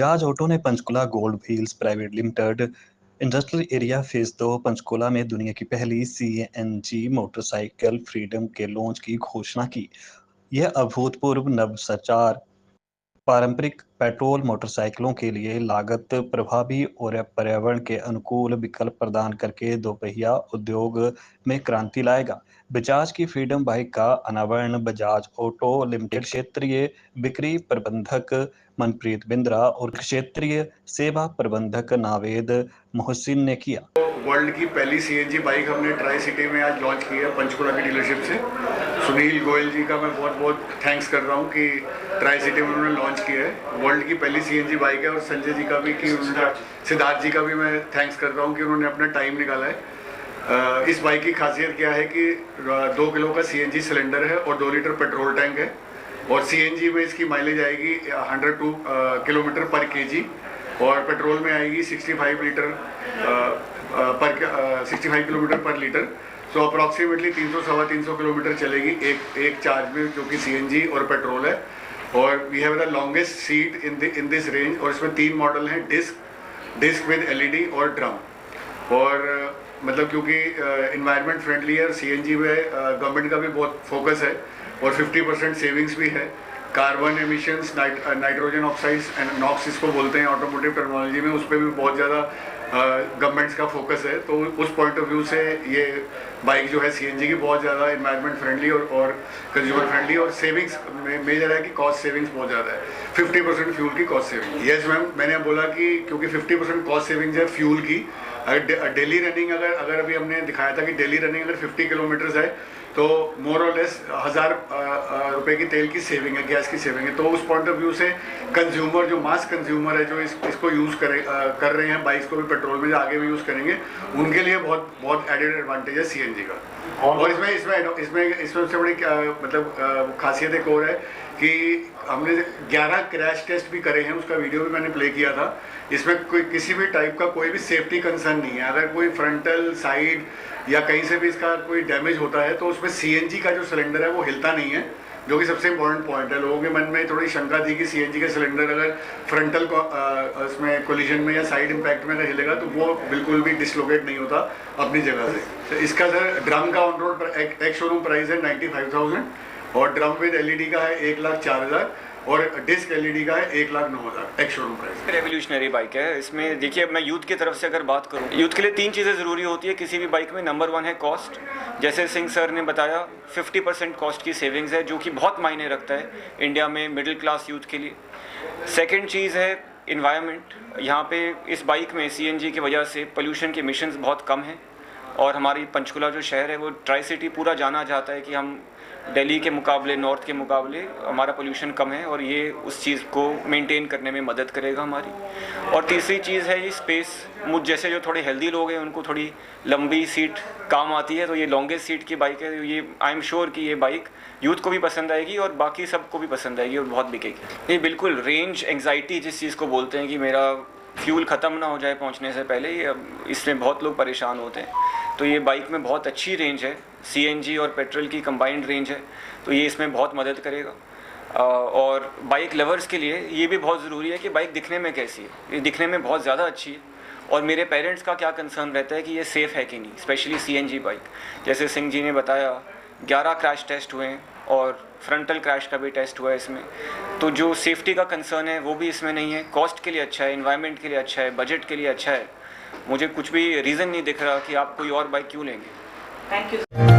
Bajaj auto ने Panchkula gold wheels private limited industrial area phase 2 Panchkula में दुनिया की पहली सीएनजी मोटरसाइकिल फ्रीडम के लॉन्च की घोषणा की। यह अभूतपूर्व नवसंचार पारंपरिक पेट्रोल मोटरसाइकिलों के लिए लागत प्रभावी और पर्यावरण के अनुकूल विकल्प प्रदान करके दोपहिया उद्योग में क्रांति लाएगा। बजाज की फ्रीडम बाइक का अनावरण बजाज ऑटो लिमिटेड क्षेत्रीय बिक्री प्रबंधक मनप्रीत बिंद्रा और क्षेत्रीय सेवा प्रबंधक नावेद मोहसिन ने किया। वर्ल्ड की पहली सीएनजी बाइक हमने ट्राई सिटी में आज लॉन्च की है पंचकुला की डीलरशिप से। सुनील गोयल जी का मैं बहुत बहुत थैंक्स कर रहा हूँ कि ट्राई सिटी में उन्होंने लॉन्च किया है। वर्ल्ड की पहली सीएनजी बाइक है और संजय जी का भी कि सिद्धार्थ जी का भी मैं थैंक्स कर रहा हूँ कि उन्होंने अपना टाइम निकाला है। इस बाइक की खासियत क्या है कि 2 किलो का सीएनजी सिलेंडर है और 2 लीटर पेट्रोल टैंक है और सीएनजी में इसकी माइलेज आएगी 102 किलोमीटर पर केजी और पेट्रोल में आएगी 65 किलोमीटर पर लीटर। सो अप्रॉक्सीमेटली 300-325 किलोमीटर चलेगी एक चार्ज में, जो कि सीएनजी और पेट्रोल है। और we have the longest seat in this range और इसमें 3 मॉडल हैं, डिस्क विद एलईडी और ड्रम। और मतलब क्योंकि इन्वायरमेंट फ्रेंडली है, सीएनजी में गवर्नमेंट का भी बहुत फोकस है और 50% सेविंग्स भी है। Carbon emissions, nitrogen oxides and NOx इसको बोलते हैं ऑटोमोटिव टेक्नोलॉजी में, उस पर भी बहुत ज़्यादा गवर्नमेंट्स का फोकस है। तो उस पॉइंट ऑफ व्यू से ये बाइक जो है सीएनजी की बहुत ज़्यादा इन्वायरमेंट फ्रेंडली और कंज्यूमर फ्रेंडली और सेविंग्स में मेजर है कि कॉस्ट सेविंग्स बहुत ज़्यादा है। 50% फ्यूल की कॉस्ट सेविंग। यस मैम, मैंने बोला कि क्योंकि 50% कॉस्ट सेविंग्स है फ्यूल की। डेली रनिंग अगर अभी हमने दिखाया था कि डेली रनिंग अगर 50 किलोमीटर्स है तो मोर और लेस 1000 रुपए की तेल की सेविंग है, गैस की सेविंग है। तो उस पॉइंट ऑफ व्यू से कंज्यूमर, जो मास कंज्यूमर है, जो इसको यूज़ कर रहे हैं, बाइक्स को भी पेट्रोल में आगे भी यूज़ करेंगे, उनके लिए बहुत एडेड एडवांटेज है सीएनजी का। और इसमें सबसे बड़ी मतलब खासियत एक और है कि हमने 11 क्रैश टेस्ट भी करे हैं, उसका वीडियो भी मैंने प्ले किया था। इसमें कोई किसी भी टाइप का कोई भी सेफ्टी कंसर्न नहीं है। अगर कोई फ्रंटल साइड या कहीं से भी इसका कोई डैमेज होता है तो उसमें सीएनजी का जो सिलेंडर है वो हिलता नहीं है, जो कि सबसे इंपॉर्टेंट पॉइंट है। लोगों के मन में थोड़ी शंका थी कि सीएनजी का सिलेंडर अगर फ्रंटल उसमें कोलिजन में या साइड इम्पैक्ट में अगर हिलेगा तो वो बिल्कुल भी डिसलोकेट नहीं होता अपनी जगह से। तो इसका सर ड्रम का ऑन रोड पर एक शोरूम प्राइस है 95,000 और ड्रम विद एलईडी का है 1,04,000 और डिस्क एलईडी का है 1,09,000 एक शोरूम प्राइस। रेवोल्यूशनरी बाइक है। इसमें देखिए, मैं यूथ की तरफ से अगर बात करूं, यूथ के लिए 3 चीज़ें ज़रूरी होती है किसी भी बाइक में। नंबर 1 है कॉस्ट। जैसे सिंह सर ने बताया 50% कॉस्ट की सेविंग्स है, जो कि बहुत मायने रखता है इंडिया में मिडिल क्लास यूथ के लिए। सेकेंड चीज़ है इन्वायरमेंट। यहाँ पे इस बाइक में सीएनजी की वजह से पोल्यूशन के एमिशंस बहुत कम हैं और हमारी पंचकुला जो शहर है वो ट्राई सिटी पूरा जाना जाता है कि हम दिल्ली के मुकाबले, नॉर्थ के मुकाबले हमारा पोल्यूशन कम है और ये उस चीज़ को मेंटेन करने में मदद करेगा हमारी। और तीसरी चीज़ है ये स्पेस। मुझ जैसे जो थोड़े हेल्दी लोग हैं उनको थोड़ी लंबी सीट काम आती है, तो ये लॉन्गेस्ट सीट की बाइक है। ये आई एम श्योर कि ये बाइक यूथ को भी पसंद आएगी और बाकी सबको भी पसंद आएगी और बहुत बिकेगी। ये बिल्कुल रेंज एंग्जाइटी जिस चीज़ को बोलते हैं कि मेरा फ्यूल ख़त्म ना हो जाए पहुंचने से पहले, इसमें बहुत लोग परेशान होते हैं। तो ये बाइक में बहुत अच्छी रेंज है, सीएनजी और पेट्रोल की कंबाइंड रेंज है, तो ये इसमें बहुत मदद करेगा। और बाइक लवर्स के लिए ये भी बहुत ज़रूरी है कि बाइक दिखने में कैसी है। ये दिखने में बहुत ज़्यादा अच्छी है और मेरे पेरेंट्स का क्या कंसर्न रहता है कि ये सेफ़ है कि नहीं, स्पेशली सीएनजी बाइक। जैसे सिंह जी ने बताया 11 क्रैश टेस्ट हुए हैं और फ्रंटल क्रैश का भी टेस्ट हुआ है इसमें। तो जो सेफ्टी का कंसर्न है वो भी इसमें नहीं है। कॉस्ट के लिए अच्छा है, इन्वायरमेंट के लिए अच्छा है, बजट के लिए अच्छा है। मुझे कुछ भी रीज़न नहीं दिख रहा कि आप कोई और बाइक क्यों लेंगे। Thank you.